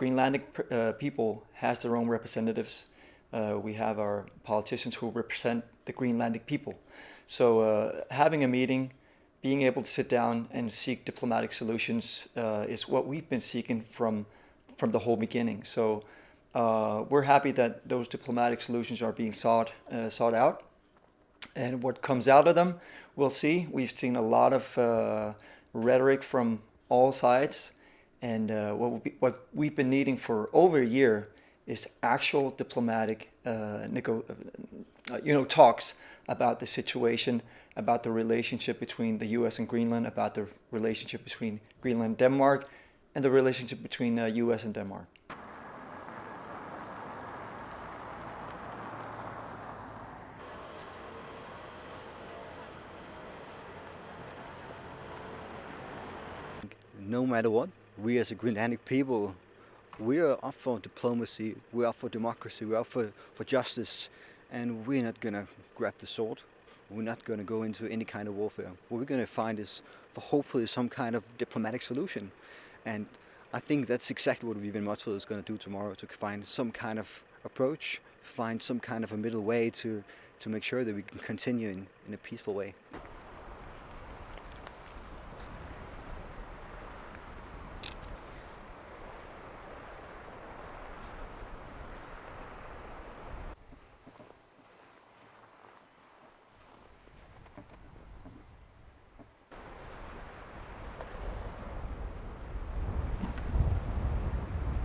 Greenlandic people has their own representatives. We have our politicians who represent the Greenlandic people. So having a meeting, being able to sit down and seek diplomatic solutions is what we've been seeking from the whole beginning. So we're happy that those diplomatic solutions are being sought out. And what comes out of them, we'll see. We've seen a lot of rhetoric from all sides. And what we've been needing for over a year is actual diplomatic talks about the situation, about the relationship between the U.S. and Greenland, about the relationship between Greenland and Denmark, and the relationship between the U.S. and Denmark. No matter what, we as a Greenlandic people, we are up for diplomacy, we're up for democracy, we're up for justice, and we're not going to grab the sword. We're not going to go into any kind of warfare. What we're going to find is for hopefully some kind of diplomatic solution. And I think that's exactly what Vivian Motteved is going to do tomorrow, to find some kind of approach, find some kind of a middle way to make sure that we can continue in a peaceful way.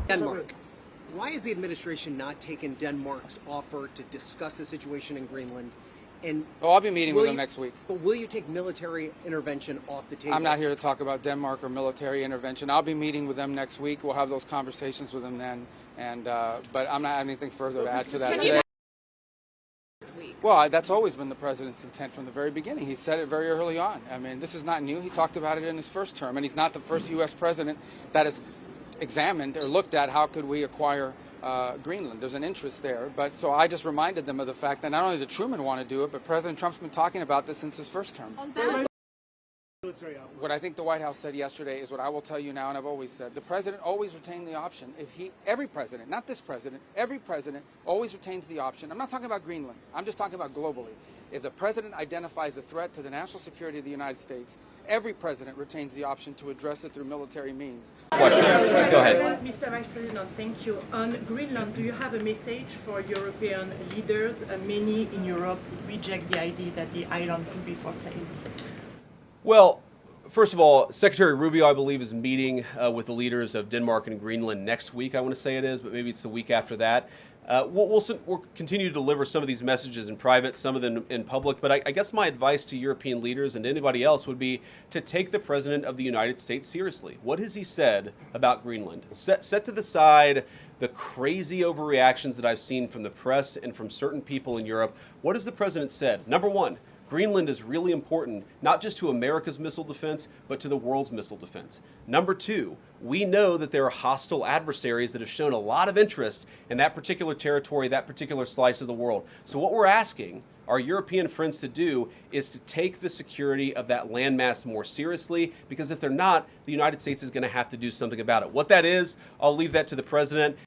Denmark. Why has the administration not taken Denmark's offer to discuss the situation in Greenland? And I'll be meeting with them next week. But will you take military intervention off the table? I'm not here to talk about Denmark or military intervention. I'll be meeting with them next week. We'll have those conversations with them then. And but I'm not having anything further to add to that today. Well, that's always been the president's intent from the very beginning. He said it very early on. I mean, this is not new. He talked about it in his first term, and he's not the first U.S. president that has examined or looked at how could we acquire Greenland. There's an interest there. But so I just reminded them of the fact that not only did Truman want to do it, but President Trump's been talking about this since his first term. What I think the White House said yesterday is what I will tell you now, and I've always said. The president always retained the option. Every president, not this president, every president always retains the option. I'm not talking about Greenland. I'm just talking about globally. If the president identifies a threat to the national security of the United States, every president retains the option to address it through military means. Question. Go ahead. Mr. Vice President, thank you. On Greenland, do you have a message for European leaders? Many in Europe reject the idea that the island could be for sale. Well, first of all, Secretary Rubio, I believe, is meeting with the leaders of Denmark and Greenland next week, I want to say it is, but maybe it's the week after that. We'll continue to deliver some of these messages in private, some of them in public, but I guess my advice to European leaders and anybody else would be to take the President of the United States seriously. What has he said about Greenland? Set to the side the crazy overreactions that I've seen from the press and from certain people in Europe. What has the President said? Number one, Greenland is really important, not just to America's missile defense, but to the world's missile defense. Number two, we know that there are hostile adversaries that have shown a lot of interest in that particular territory, that particular slice of the world. So what we're asking our European friends to do is to take the security of that landmass more seriously, because if they're not, the United States is going to have to do something about it. What that is, I'll leave that to the President